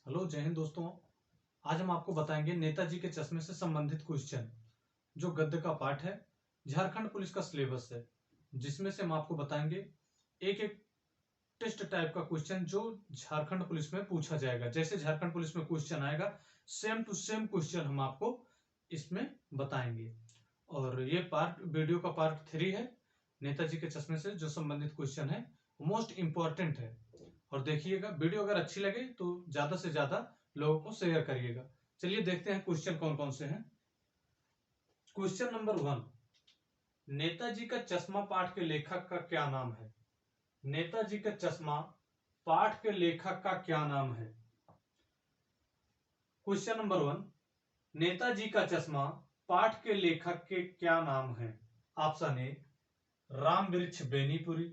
Hello, जय हिंद दोस्तों। आज हम आपको बताएंगे नेताजी के चश्मे से संबंधित क्वेश्चन, जो गद्य का पाठ है, झारखंड पुलिस का सिलेबस है, जिसमें से हम आपको बताएंगे एक एक टेस्ट टाइप का क्वेश्चन जो झारखंड पुलिस में पूछा जाएगा। जैसे झारखंड पुलिस में क्वेश्चन आएगा, सेम टू सेम क्वेश्चन हम आपको इसमें बताएंगे। और ये पार्ट वीडियो का पार्ट 3 है। नेताजी के चश्मे से जो संबंधित क्वेश्चन है, मोस्ट इंपॉर्टेंट है। और देखिएगा, वीडियो अगर अच्छी लगे तो ज्यादा से ज्यादा लोगों को शेयर करिएगा। चलिए देखते हैं क्वेश्चन कौन कौन से हैं। क्वेश्चन नंबर 1, नेताजी का चश्मा पाठ के लेखक का क्या नाम है? नेताजी का चश्मा पाठ के लेखक का क्या नाम है? क्वेश्चन नंबर 1, नेताजी का चश्मा पाठ के लेखक के क्या नाम है? Option A Ram Vriksh Benipuri,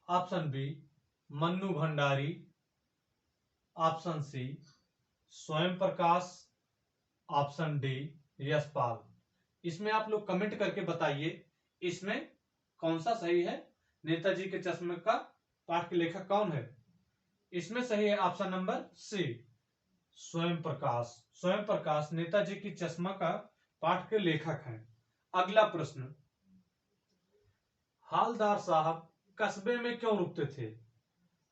option B Mannu Bhandari, option C Swayam Prakash, option D Yashpal. इसमें आप लोग कमेंट करके बताइए इसमें कौन सा सही है। नेताजी के चश्मे का पाठ के लेखक कौन है? इसमें सही है ऑप्शन नंबर सी, स्वयं प्रकाश। स्वयं प्रकाश नेताजी की चश्मा का पाठ के लेखक हैं। अगला प्रश्न, हालदार साहब कस्बे में क्यों रुकते थे?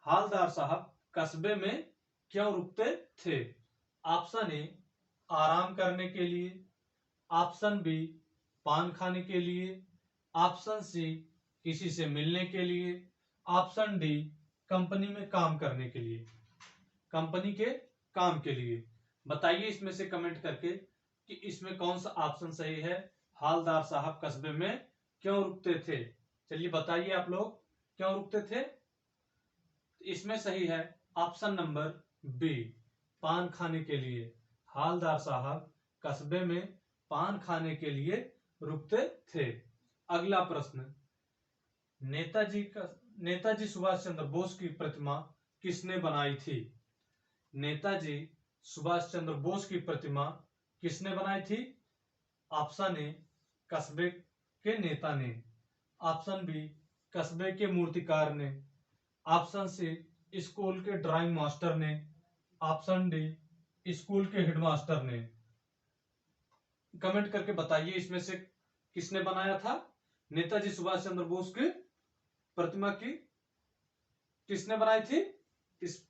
हालदार साहब कस्बे में क्यों रुकते थे? ऑप्शन ए आराम करने के लिए, ऑप्शन बी पान खाने के लिए, ऑप्शन सी किसी से मिलने के लिए, ऑप्शन डी कंपनी में काम करने के लिए। कंपनी के काम के लिए बताइए इसमें से कमेंट करके कि इसमें कौन सा ऑप्शन सही है। हालदार साहब कस्बे में क्यों रुकते थे? चलिए बताइए आप लोग क्यों रुकते थे। इसमें सही है ऑप्शन नंबर बी, पान खाने के लिए। हालदार साहब कस्बे में पान खाने के लिए रुकते थे। अगला प्रश्न, नेताजी सुभाष चंद्र बोस की प्रतिमा किसने बनाई थी? नेताजी सुभाष चंद्र बोस की प्रतिमा किसने बनाई थी? ऑप्शन ए कस्बे के नेता ने, ऑप्शन बी कस्बे के मूर्तिकार ने, ऑप्शन सी स्कूल के ड्राइंग मास्टर ने, ऑप्शन डी स्कूल के हेडमास्टर ने। कमेंट करके बताइए इसमें से किसने बनाया था नेताजी सुभाष चंद्र बोस की प्रतिमा की किसने बनाई थी? इस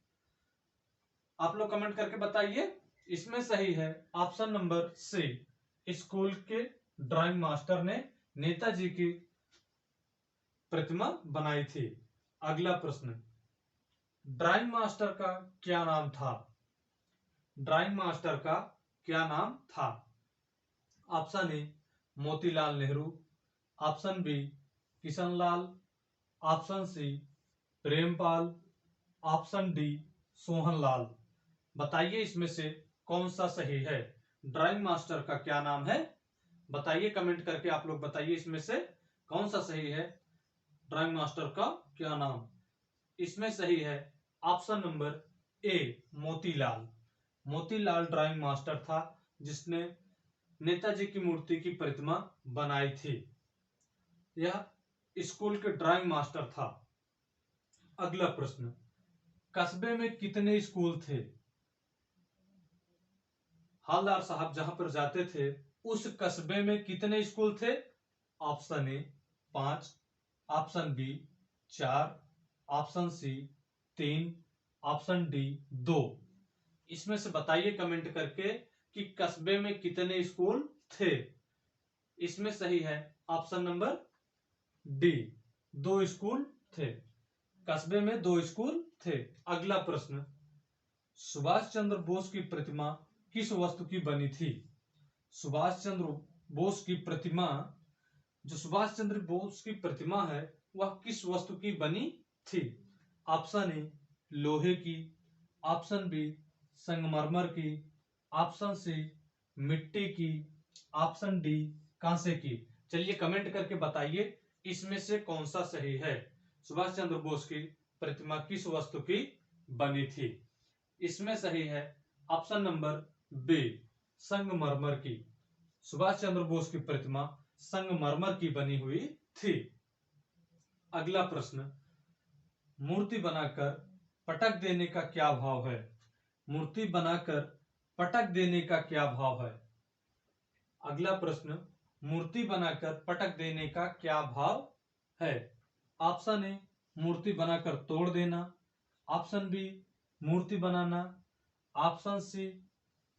आप लोग कमेंट करके बताइए। इसमें सही है ऑप्शन नंबर सी, स्कूल के ड्राइंग मास्टर ने नेताजी की प्रतिमा बनाई थी। अगला प्रश्न, ड्राइंग मास्टर का क्या नाम था? ड्राइंग मास्टर का क्या नाम था? Option A Motilal Nehru, option B Kishanlal, option C Prempal, option D Sohanlal. बताइए इसमें से कौन सा सही है। ड्राइंग मास्टर का क्या नाम है? बताइए कमेंट करके आप लोग बताइए इसमें से कौन सा सही है। ड्राइंग मास्टर का क्या नाम? इसमें सही है option number A Motilal. Motilal drawing master था जिसने नेताजी की मूर्ति की प्रतिमा बनाई थी। यह स्कूल के ड्राइंग मास्टर था। अगला प्रश्न, कस्बे में कितने स्कूल थे? हालदार साहब जहां पर जाते थे उस कस्बे में कितने स्कूल थे? Option A 5, option B 4, option C 3, option D 2। इसमें से बताइए कमेंट करके कि कस्बे में कितने स्कूल थे। इसमें सही है ऑप्शन नंबर डी, 2 स्कूल थे। कस्बे में 2 स्कूल थे। अगला प्रश्न, सुभाष चंद्र बोस की प्रतिमा किस वस्तु की बनी थी? सुभाष चंद्र बोस की प्रतिमा, जो सुभाष चंद्र बोस की प्रतिमा है वह किस वस्तु की बनी थी? ऑप्शन ए लोहे की, ऑप्शन बी संगमरमर की, ऑप्शन सी मिट्टी की, ऑप्शन डी कांसे की। चलिए कमेंट करके बताइए इसमें से कौन सा सही है। सुभाष चंद्र बोस की प्रतिमा किस वस्तु की बनी थी? इसमें सही है ऑप्शन नंबर बी, संगमरमर की। सुभाष चंद्र बोस की प्रतिमा संगमरमर की बनी हुई थी। अगला प्रश्न, मूर्ति बनाकर पटक देने का क्या भाव है? मूर्ति बनाकर पटक देने का क्या भाव है? अगला प्रश्न, मूर्ति बनाकर पटक देने का क्या भाव है? ऑप्शन ए मूर्ति बनाकर तोड़ देना, ऑप्शन बी मूर्ति बनाना, ऑप्शन सी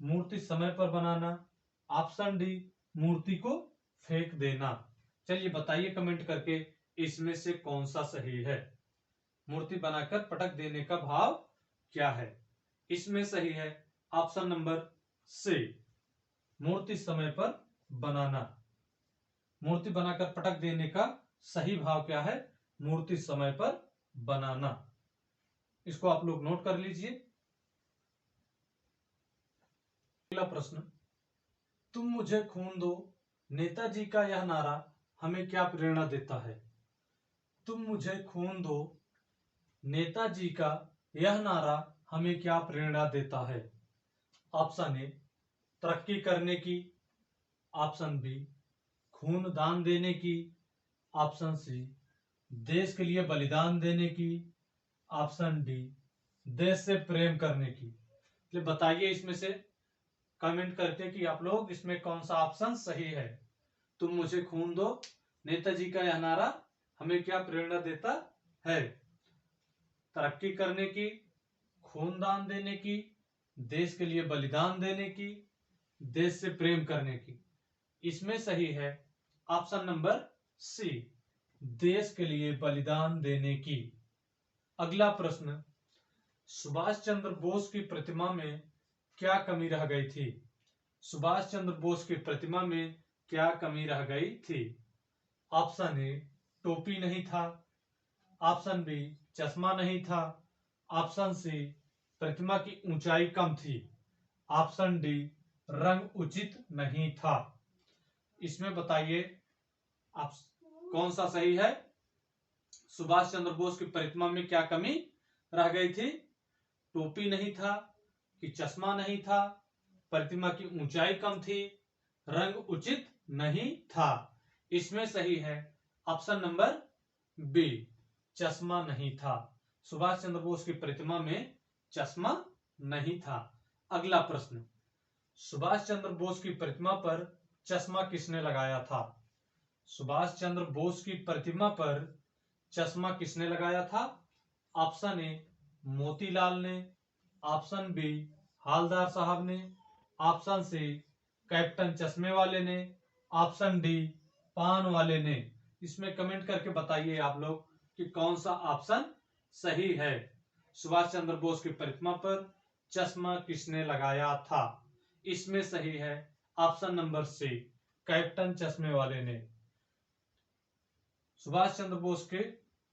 मूर्ति समय पर बनाना, ऑप्शन डी मूर्ति को फेंक देना। चलिए बताइए कमेंट करके इसमें से कौन सा सही है। मूर्ति बनाकर पटक देने का भाव क्या है? इसमें सही है ऑप्शन नंबर सी, मूर्ति समय पर बनाना। मूर्ति बनाकर पटक देने का सही भाव क्या है? मूर्ति समय पर बनाना। इसको आप लोग नोट कर लीजिए। अगला प्रश्न, तुम मुझे खून दो, नेताजी का यह नारा हमें क्या प्रेरणा देता है? तुम मुझे खून दो, नेताजी का यह नारा हमें क्या प्रेरणा देता है? ऑप्शन ए तरक्की करने की, ऑप्शन बी खून दान देने की, ऑप्शन सी देश के लिए बलिदान देने की, ऑप्शन डी देश से प्रेम करने की। तो बताइए इसमें से कमेंट करके कि आप लोग इसमें कौन सा ऑप्शन सही है। तुम मुझे खून दो, नेताजी का यह नारा हमें क्या प्रेरणा देता है? तरक्की करने की, खून दान देने की, देश के लिए बलिदान देने की, देश से प्रेम करने की। इसमें सही है ऑप्शन नंबर सी, देश के लिए बलिदान देने की। अगला प्रश्न, सुभाष चंद्र बोस की प्रतिमा में क्या कमी रह गई थी? सुभाष चंद्र बोस की प्रतिमा में क्या कमी रह गई थी? ऑप्शन ए टोपी नहीं था, ऑप्शन बी चश्मा नहीं था, ऑप्शन सी प्रतिमा की ऊंचाई कम थी, ऑप्शन डी रंग उचित नहीं था। इसमें बताइए आप कौन सा सही है? सुभाष चंद्र बोस की प्रतिमा में क्या कमी रह गई थी? टोपी नहीं था कि चश्मा नहीं था, प्रतिमा की ऊंचाई कम थी, रंग उचित नहीं था। इसमें सही है ऑप्शन नंबर बी, चश्मा नहीं था। सुभाष चंद्र बोस की प्रतिमा में चश्मा नहीं था। अगला प्रश्न, सुभाष चंद्र बोस की प्रतिमा पर चश्मा किसने लगाया था? सुभाष चंद्र बोस की प्रतिमा पर चश्मा किसने लगाया था? ऑप्शन ए मोतीलाल ने, ऑप्शन बी हालदार साहब ने, ऑप्शन सी कैप्टन चश्मे वाले ने, ऑप्शन डी पान वाले ने। इसमें कमेंट करके बताइए आप लोग कि कौन सा ऑप्शन सही है। सुभाष चंद्र बोस की प्रतिमा पर चश्मा किसने लगाया था? इसमें सही है ऑप्शन नंबर सी, कैप्टन चश्मे वाले ने। सुभाष चंद्र बोस के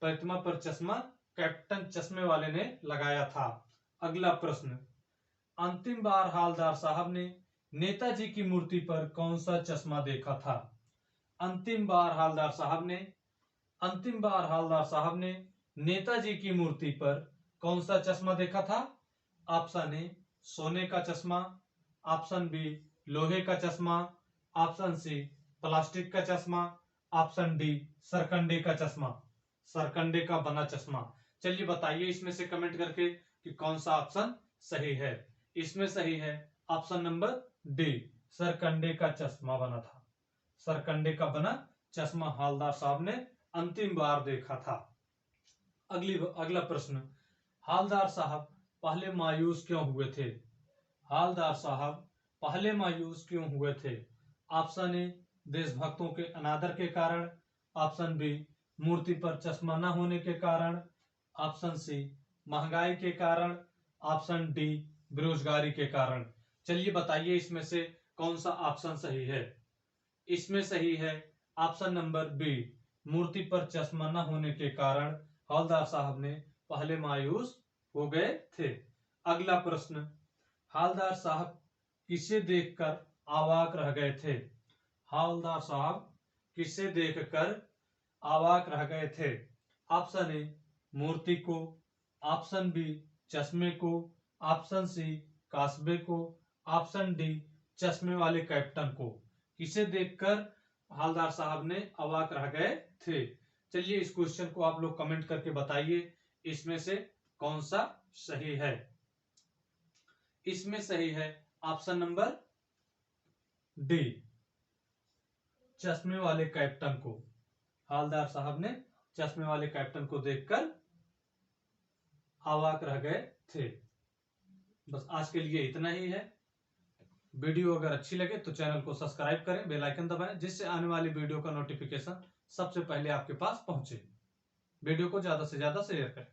प्रतिमा पर चश्मा कैप्टन चश्मे वाले ने लगाया था। अगला प्रश्न, अंतिम बार हालदार साहब ने नेताजी की मूर्ति पर कौन सा चश्मा देखा था? अंतिम बार हालदार साहब ने नेताजी की मूर्ति पर कौन सा चश्मा देखा था? ऑप्शन ए सोने का चश्मा, ऑप्शन बी लोहे का चश्मा, ऑप्शन सी प्लास्टिक का चश्मा, ऑप्शन डी सरकंडे का चश्मा, सरकंडे का बना चश्मा। चलिए बताइए इसमें से कमेंट करके कि कौन सा ऑप्शन सही है। इसमें सही है ऑप्शन नंबर डी, सरकंडे का चश्मा बना था। सरकंडे का बना चश्मा हालदार साहब ने अंतिम बार देखा था। अगला प्रश्न, हालदार साहब पहले मायूस क्यों हुए थे? हालदार साहब पहले मायूस क्यों हुए थे? ऑप्शन ए देशभक्तों के अनादर के कारण, ऑप्शन बी मूर्ति पर चश्मा न होने के कारण, ऑप्शन सी महंगाई के कारण, ऑप्शन डी बेरोजगारी के कारण। चलिए बताइए इसमें से कौन सा ऑप्शन सही है। इसमें सही है ऑप्शन नंबर बी, मूर्ति पर चश्मा न होने के कारण हवलदार साहब ने पहले मायूस हो गए थे। अगला प्रश्न, हवलदार साहब किसे देखकर अवाक रह गए थे? हवलदार साहब किसे देखकर अवाक रह गए थे? ऑप्शन ए मूर्ति को, ऑप्शन बी चश्मे को, ऑप्शन सी कास्बे को, ऑप्शन डी चश्मे वाले कैप्टन को। किसे देखकर हवलदार साहब ने अवाक रह गए थे? चलिए इस क्वेश्चन को आप लोग कमेंट करके बताइए इसमें से कौन सा सही है। इसमें सही है ऑप्शन नंबर डी। चश्मे वाले कैप्टन को, हवलदार साहब ने चश्मे वाले कैप्टन को देखकर अवाक रह गए थे। बस आज के लिए इतना ही है। वीडियो अगर अच्छी लगे तो चैनल को सब्सक्राइब करें, बेल आइकन दबाएं, जिससे आने वाली वीडियो का नोटिफिकेशन सबसे पहले आपके पास पहुंचे। वीडियो को ज्यादा से ज्यादा शेयर करें।